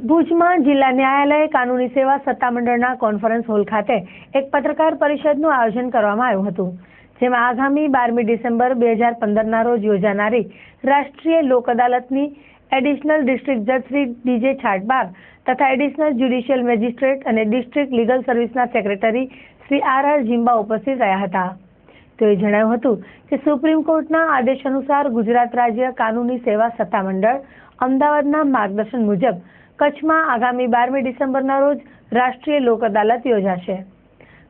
ભુજમાં જિલ્લા ન્યાયાલય કાનૂની સેવા સત્તામંડળના કોન્ફરન્સ હોલ ખાતે એક પત્રકાર પરિષદનું આયોજન કરવામાં આવ્યું હતું, જેમાં આગામી 12મી ડિસેમ્બર 2015ના રોજ યોજાનારી રાષ્ટ્રીય લોક અદાલતની એડિશનલ ડિસ્ટ્રિક્ટ જજ શ્રી ડીજે છાટબાર તથા એડિશનલ જ્યુડિશિયલ મેજિસ્ટ્રેટ અને ડિસ્ટ્રિક્ટ લીગલ સર્વિસના સેક્રેટરી શ્રી આર જીંબા ઉપસ્થિત રહ્યા હતા। તેઓએ જણાવ્યું હતું કે સુપ્રીમ કોર્ટના આદેશ અનુસાર ગુજરાત રાજ્ય કાનૂની સેવા સત્તામંડળ અમદાવાદના માર્ગદર્શન મુજબ કચ્છમાં આગામી 12મી ડિસેમ્બરના રોજ રાષ્ટ્રીય લોક અદાલત યોજાશે।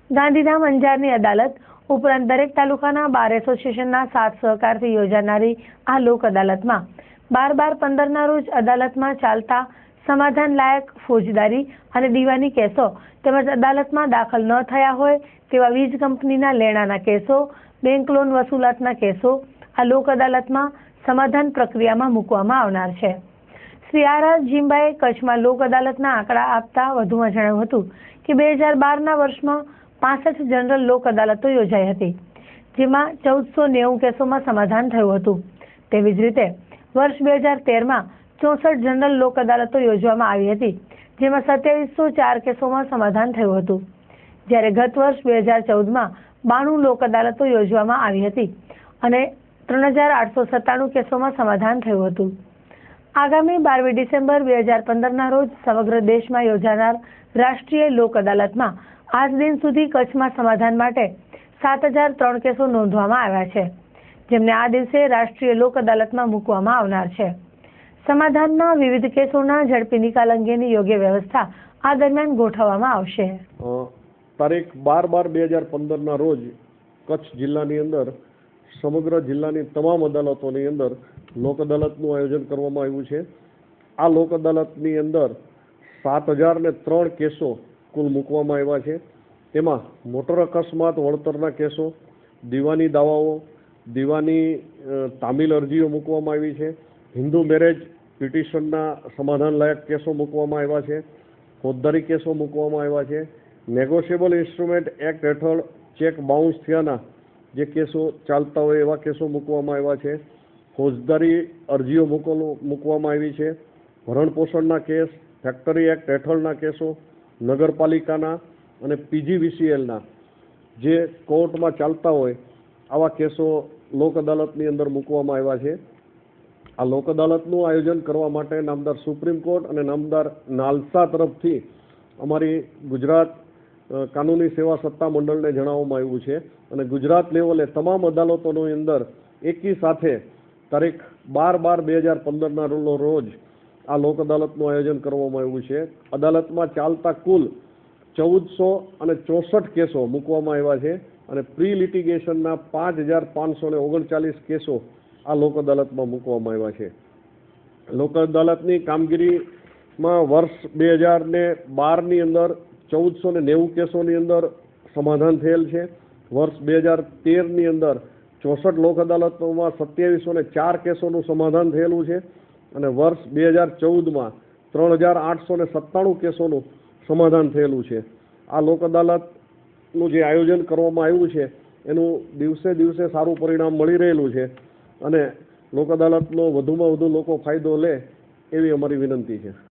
ગાંધીધામ અંજારની અદાલત ઉપરાંત દરેક તાલુકાના બાર એસોસિએશનના સાથ સહકારથી યોજાનારી આ લોક અદાલતમાં 12/12/15ના રોજ અદાલતમાં ચાલતા સમાધાન લાયક ફોજદારી અને દીવાની કેસો તેમજ અદાલતમાં દાખલ ન થયા હોય તેવા વીજ કંપનીના લેણાના કેસો, બેંક લોન વસૂલાતના કેસો આ લોક અદાલતમાં સમાધાન પ્રક્રિયામાં મૂકવામાં આવનાર છે। શ્રી આર જીંબાએ કચ્છમાં લોક અદાલતના આંકડા આપતા વધુમાં જણાવ્યું હતું કે 2012ના વર્ષમાં 65 જનરલ લોક અદાલતો યોજાઈ હતી, જેમાં 1490 કેસોમાં સમાધાન થયું હતું। તેવી જ રીતે વર્ષ 2013માં 64 જનરલ લોક અદાલતો યોજવામાં આવી હતી, જેમાં 2704 કેસોમાં સમાધાન થયું હતું, જ્યારે ગત વર્ષ 2014માં 92 લોક અદાલતો યોજવામાં આવી હતી અને 3897 કેસોમાં સમાધાન થયું હતું। આગામી 12મી ડિસેમ્બર 2015ના રોજ સમગ્ર દેશમાં યોજાનાર રાષ્ટ્રીય લોક અદાલતમાં આજ દિન સુધી કચ્છમાં સમાધાન માટે 7003 કેસો નોંધવામાં આવ્યા છે, જેમને આ દિવસે રાષ્ટ્રીય લોક અદાલતમાં મૂકવામાં આવનાર છે। સમાધાનના વિવિધ કેસોના ઝડપી નિકાલ અંગેની યોગ્ય વ્યવસ્થા આ દરમિયાન ગોઠવવામાં આવશે। તારીખ 12/12/2015ના રોજ કચ્છ જિલ્લાની અંદર સમગ્ર જિલ્લાની તમામ અદાલતોની અંદર લોક અદાલતનું આયોજન કરવામાં આવ્યું છે। આ લોક અદાલતની અંદર 7003 કેસો કુલ મૂકવામાં આવ્યા છે। તેમાં મોટર અકસ્માત વળતરના કેસો, દીવાની દાવાઓ, દીવાની તામીલ અરજીઓ મૂકવામાં આવી છે। હિન્દુ મેરેજ પિટિશનના સમાધાન લાયક કેસો મૂકવામાં આવ્યા છે। ફોજદારી કેસો મૂકવામાં આવ્યા છે। નેગોશિયેબલ ઇન્સ્ટ્રુમેન્ટ એક્ટ હેઠળ ચેક બાઉન્સ થયાના જે કેસો ચાલતા હોય એવા કેસો મૂકવામાં આવ્યા છે। ફોજદારી અરજીઓ મૂકવામાં આવી છે। ભરણપોષણના કેસ, ફેક્ટરી એક્ટ હેઠળના કેસો, નગરપાલિકાના અને PGVCLના જે કોર્ટમાં ચાલતા હોય આવા કેસો લોક અદાલતની અંદર મૂકવામાં આવ્યા છે। આ લોક અદાલતનું આયોજન કરવા માટે નામદાર સુપ્રીમ કોર્ટ અને નામદાર નાલસા તરફથી અમારી ગુજરાત કાનૂની સેવા સત્તા મંડળને જણાવવામાં આવ્યું છે અને ગુજરાત લેવલે તમામ અદાલતોની અંદર એકી સાથે તારીખ 12/12/2015ના રોજ આ લોક અદાલતનું આયોજન કરવામાં આવ્યું છે। અદાલતમાં ચાલતા કુલ 1464 કેસો મૂકવામાં આવ્યા છે અને પ્રી લિટિગેશનના 5539 કેસો આ લોક અદાલતમાં મૂકવામાં આવ્યા છે। લોક અદાલતની કામગીરીમાં વર્ષ 2012ની અંદર 1490 કેસોની અંદર સમાધાન થયેલ છે। વર્ષ 2013ની અંદર 64 લોક અદાલતોમાં 2704 કેસોનું સમાધાન થયેલું છે અને વર્ષ 2014માં 3897 કેસોનું સમાધાન થયેલું છે। આ લોક અદાલતનું જે આયોજન કરવામાં આવ્યું છે એનું દિવસે દિવસે સારું પરિણામ મળી રહેલું છે અને લોક અદાલતનો વધુમાં વધુ લોકો ફાયદો લે એવી અમારી વિનંતી છે।